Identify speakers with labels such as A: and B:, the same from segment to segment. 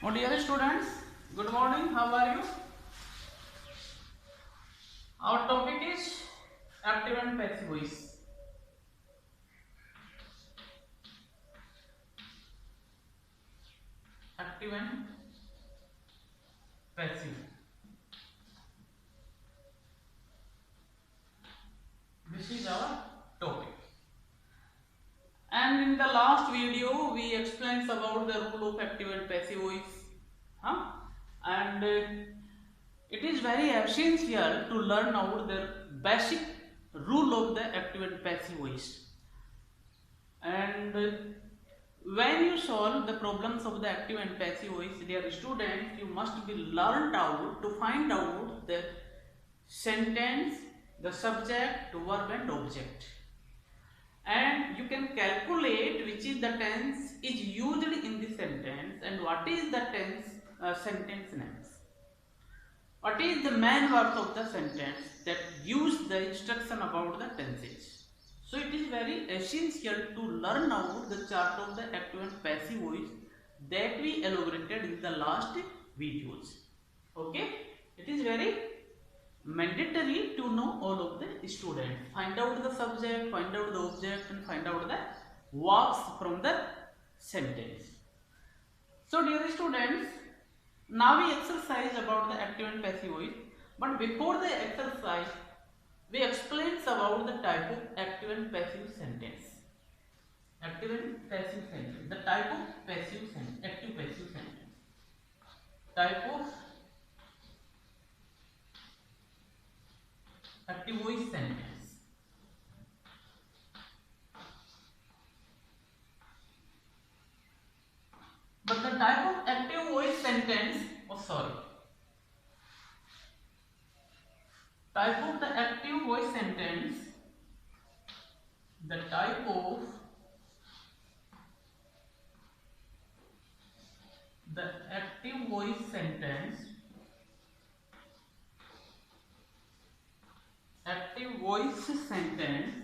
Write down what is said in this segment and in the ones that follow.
A: Oh, dear students, good morning. How are you? Our topic is active and passive voice. Active and passive. This is our topic. And in the last video, we explained about the rule of active and passive voice. Huh? And it is very essential to learn out the basic rule of the active and passive voice. And when you solve the problems of the active and passive voice, dear students, you must be learned out to find out the sentence, the subject, verb and object. And you can calculate which is the tense is used in the sentence and what is the tense sentence names. What is the main words of the sentence that gives the instruction about the tenses. So it is very essential to learn out the chart of the active and passive voice that we elaborated in the last videos. Okay, it is very mandatory to know all of the students. Find out the subject, find out the object and find out the verbs from the sentence. So dear students, now we exercise about the active and passive voice, but before the exercise we explain about the type of active and passive sentence. Active and passive sentence. The type of passive sentence. Active passive sentence. Type of active voice sentence. But the type of active voice sentence, type of the active voice sentence, the type of the active voice sentence, active voice sentence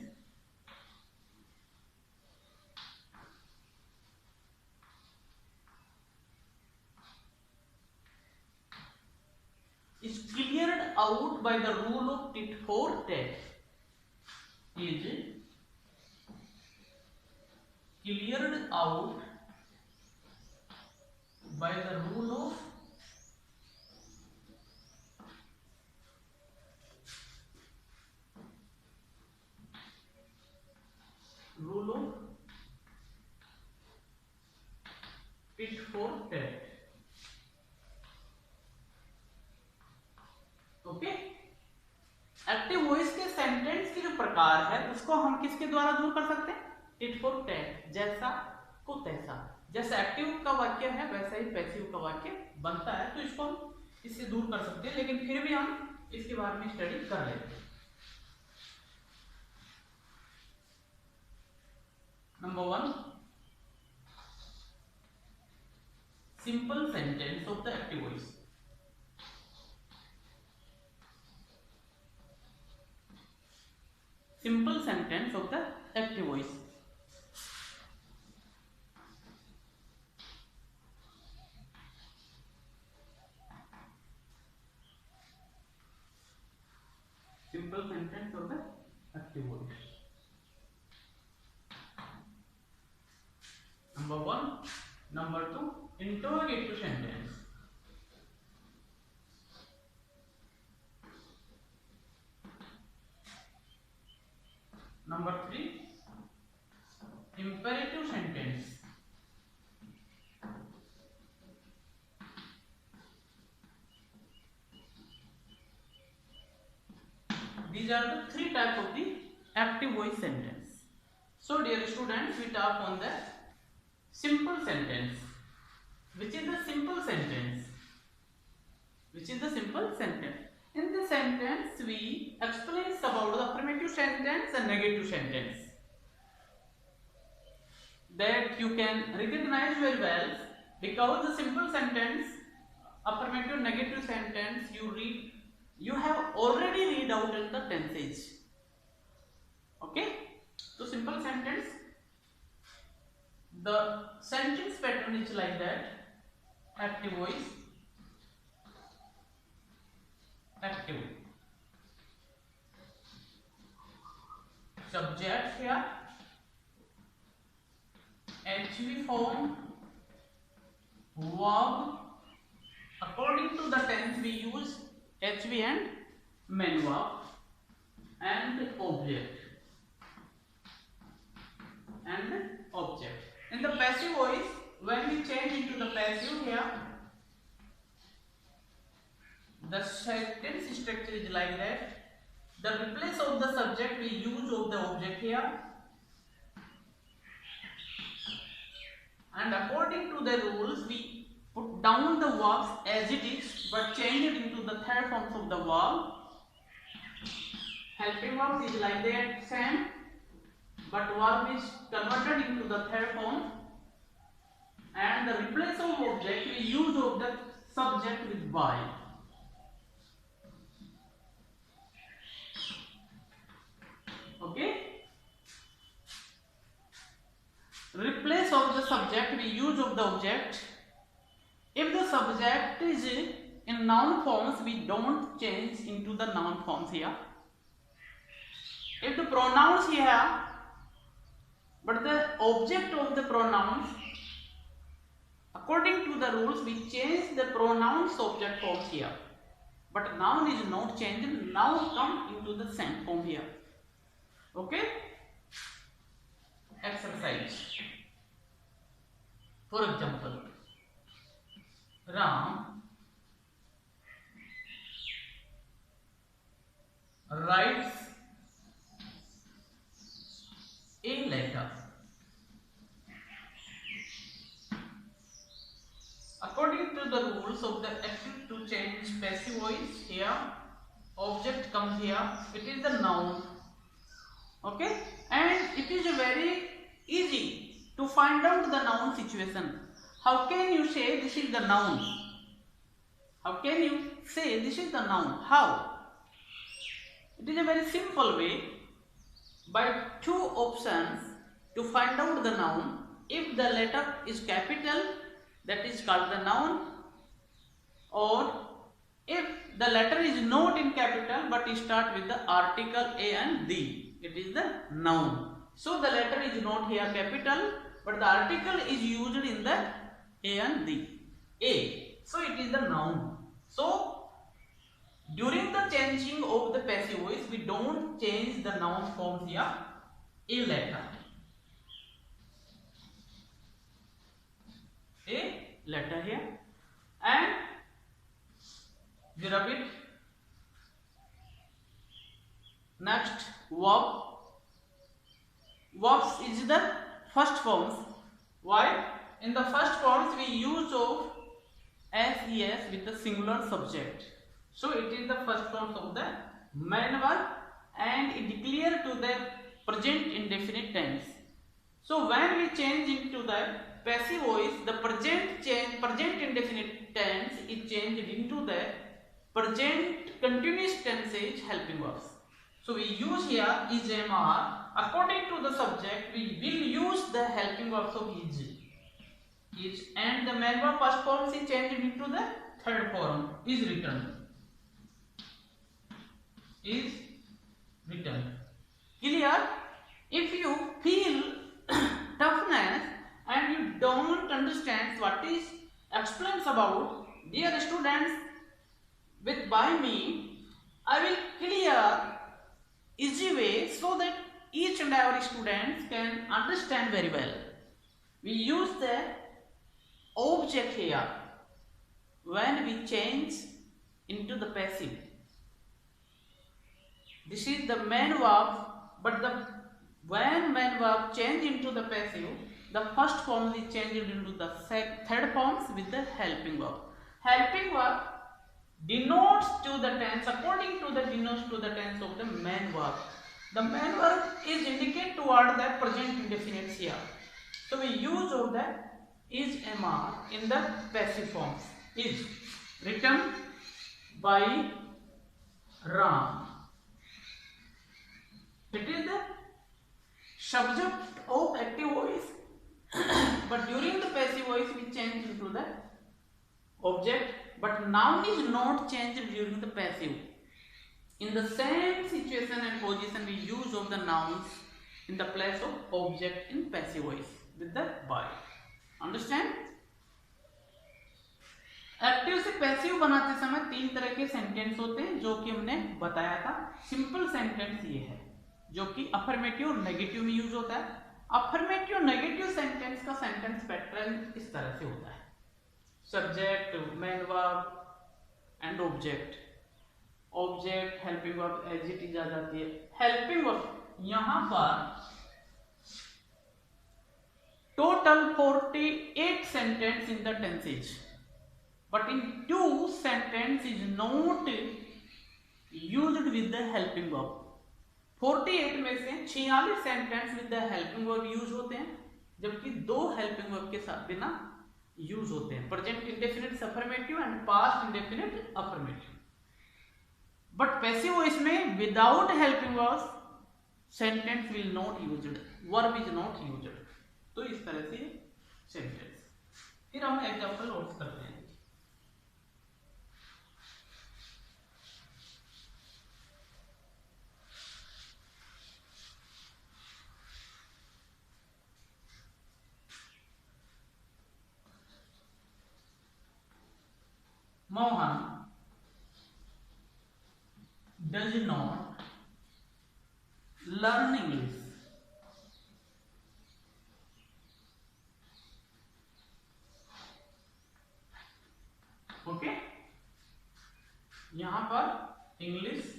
A: is cleared out by the rule of tit for tat. Is cleared out by the rule of tit for tat. Okay, active voice के sentence के जो प्रकार है उसको हम किसके द्वारा दूर कर सकते हैं? टिट फॉर टैट, जैसा को तैसा। जैसा एक्टिव का वाक्य है वैसा ही पैसिव का वाक्य बनता है, तो इसको हम इससे दूर कर सकते हैं, लेकिन फिर भी हम इसके बारे में स्टडी कर लेते हैं। Number 1, simple sentence of the active voice. Simple sentence of the active voice. Simple sentence of the active voice. Number 1. Number 2, interrogative sentence. Number 3, imperative sentence. These are the 3 types of the active voice sentence. So dear students, we talk on the simple sentence. Which is the simple sentence? Which is the simple sentence? In this sentence, we explain about the affirmative sentence and negative sentence that you can recognize very well, because the simple sentence, affirmative, negative sentence, you have already read out in the tenses. Okay, so simple sentence, the sentence pattern is like that: active active voice. Active. Subject here. HV form. Verb. According to the tense we use HV and main verb. And object. In the passive voice, when we change into the passive here, the sentence structure is like that. The replace of the subject we use of the object here, and according to the rules we put down the verbs as it is but change it into the third forms of the verb. Helping verb is like that same, but verb is converted into the third form, and the replace of object we use of the subject with by. Okay. Replace of the subject we use of the object. If the subject is in noun forms, we don't change into the noun forms here. If the pronouns here, but the object of the pronouns, according to the rules, we change the pronouns object forms here. But noun is not changed. Noun come into the same form here. Okay. Exercise. For example, Ram writes a letter. According to the rules of the active to change passive voice here, object comes here. It is the noun. Okay, and it is very easy to find out the noun situation. How can you say this is the noun? How can you say this is the noun? How? It is a very simple way. By two options to find out the noun. If the letter is capital, that is called the noun, or if the letter is not in capital but start with the article a and the, it is the noun. So the letter is not here capital, but the article is used in the a and the. A. So it is the noun. So during the changing of the passive voice, we don't change the noun forms here. A letter. A letter here, and we repeat. Next, verb. Verbs is the first forms. Why? In the first forms we use of SES with the singular subject. So it is the first forms of the main verb, and it declare to the present indefinite tense. So when we change into the passive voice, the present indefinite tense is changed into the present continuous tense is helping verbs. So we use here is MR. According to the subject, we will use the helping verbs of is, and the main verb first form is changed into the third form is written. Is written. Clear? If you feel toughness and you don't understand what is explains about, dear students, with by me, I will clear easy way so that each and every student can understand very well. We use the object here when we change into the passive. This is the main verb, but when main verb change into the passive, the first form is changed into the third forms with the helping verb. Helping verb denotes to the tense according to the denotes to the tense of the main verb. The main verb is indicate toward the present indefinite here. So we use of the is MR in the passive forms. Is written by Ram. It is the subject of active voice, but during the passive voice we change into the object, but noun is not changed during the passive. In the same situation and position, we use of the nouns in the place of object in passive voice with the by. Understand? Active से passive बनाते समय तीन तरह के sentence होते हैं जो कि हमने बताया था. सिंपल सेंटेंस ये है जो कि अफर्मेटिव और नेगेटिव में यूज होता है. अफर्मेटिव नेगेटिव सेंटेंस का सेंटेंस पैटर्न इस तरह से होता है. Subject, main verb and object. Object, helping verb, adjective आ जाती है. हेल्पिंग वर्ब यहां पर total 48 sentence in the tenses, but in 2 sentence is not used with the helping verb. 48 में से 46 sentence with the helping verb use होते हैं, जबकि 2 हेल्पिंग वर्ब के साथ बिना यूज होते हैं. Present indefinite affirmative and past indefinite affirmative. But passive voice में without helping verb sentence will not used, verb is not used. तो इस तरह से सेंटेंस. फिर हम एग्जांपल नोट करते हैं. Mohan does not learn English. Okay, यहां पर English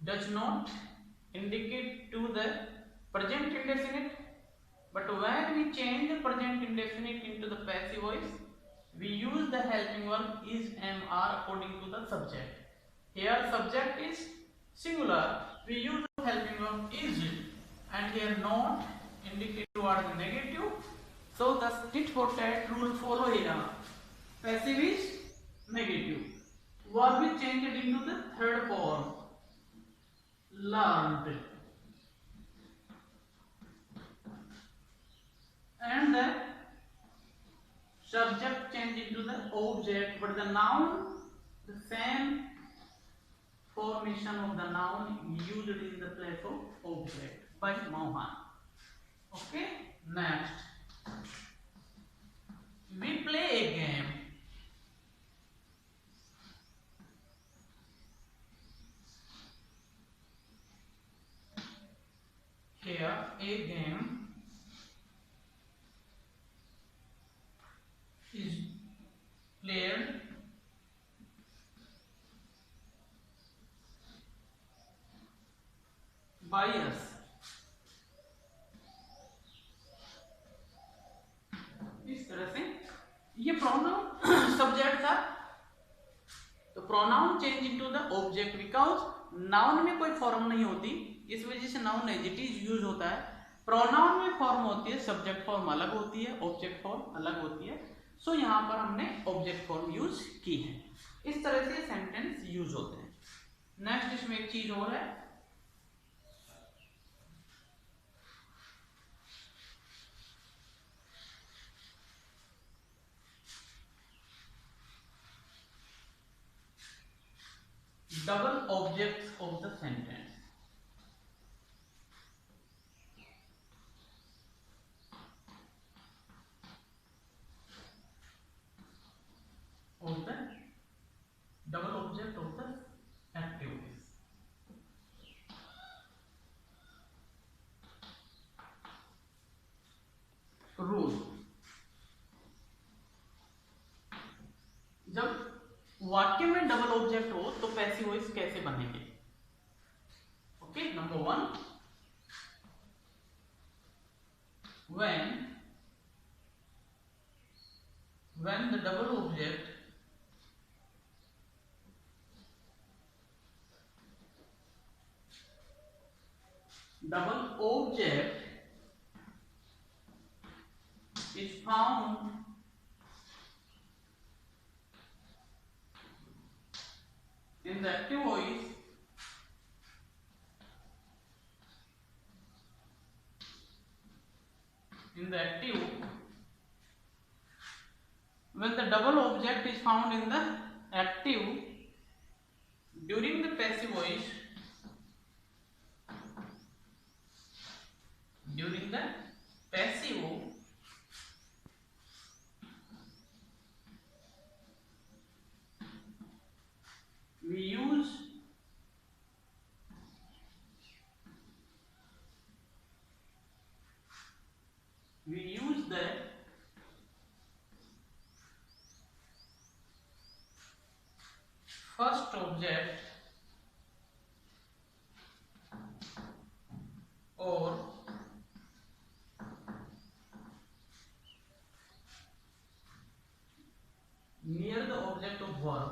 A: does not indicate to the present indefinite, but when we change the present indefinite into the passive voice, we use the helping verb is, am, are according to the subject. Here subject is singular, we use the helping verb is, and here not indicate towards negative. So the tit for tat rule follow here. Passive is negative. Verb is changed into the third form, learned. And the subject change into the object, but the noun, the same formation of the noun used in the place of object by Mohan. Okay, next we play a game. Here a game is played by us. इस तरह से ये pronoun subject था, तो pronoun change into the object because noun में कोई form नहीं होती, इस वजह से नाउन एडजेक्टिव यूज होता है. प्रोनाउन में फॉर्म होती है, सब्जेक्ट फॉर्म अलग होती है, ऑब्जेक्ट फॉर्म अलग होती है. सो यहां पर हमने ऑब्जेक्ट फॉर्म यूज की है. इस तरह से सेंटेंस यूज होते हैं. नेक्स्ट इसमें एक चीज और है, double objects of the sentence. Of the double object of the activities. Rule. जब वाक्य में डबल ऑब्जेक्ट हो तो पैसिव वॉइस कैसे बनेंगे? Okay, number 1, when the double object is found in the active voice, in the active, when the double object is found in the active during the passive voice, during the passive we use the first object or near the object of verb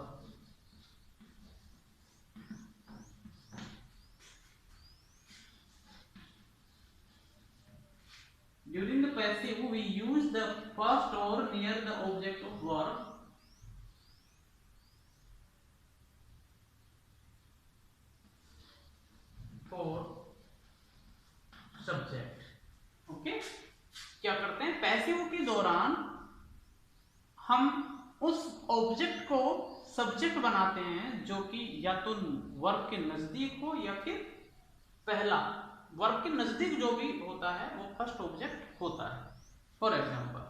A: during the passive. We use the first or near the object of verb for subject. Okay, क्या करते हैं passive के दौरान हम उस object को subject बनाते हैं जो कि या तो वर्ब के नजदीक हो या फिर पहला वर्ब के नजदीक जो भी होता है वो फर्स्ट ऑब्जेक्ट होता है. For example,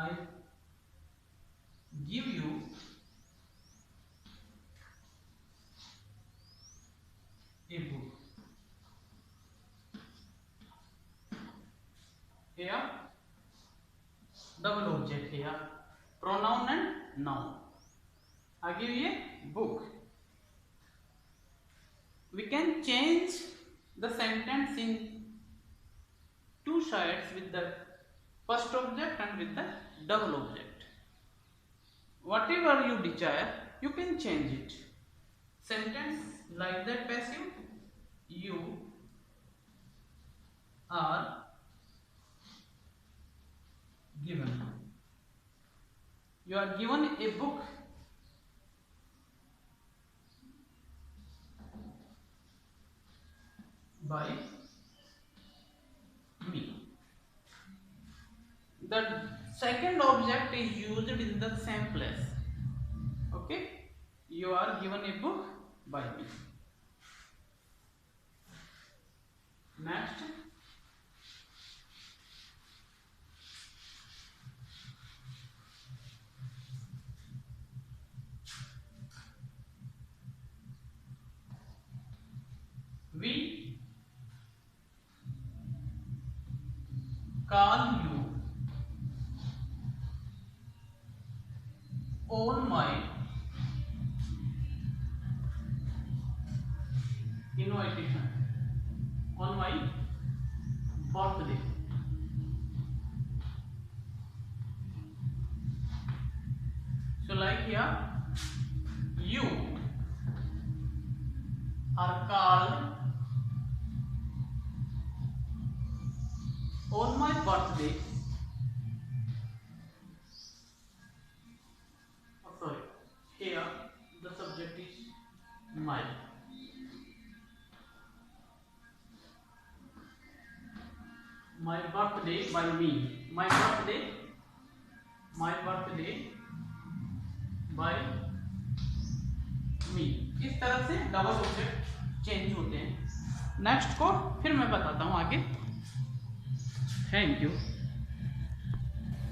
A: I give you a book. Here, double object here, pronoun and noun. I give you a book. We can change the sentence in two sides with the first object and with the double object. Whatever you desire, you can change it. Sentence like that passive, you are given. You are given a book. By me. The second object is used in the same place. Okay, you are given a book by me. Next, we call you on my invitation, on my birthday. So like here, you are called on my birthday. Oh, sorry, here the subject is my. My birthday by me. My birthday by me. इस तरह से double object change होते हैं. Next को फिर मैं बताता हूँ आगे. Thank you.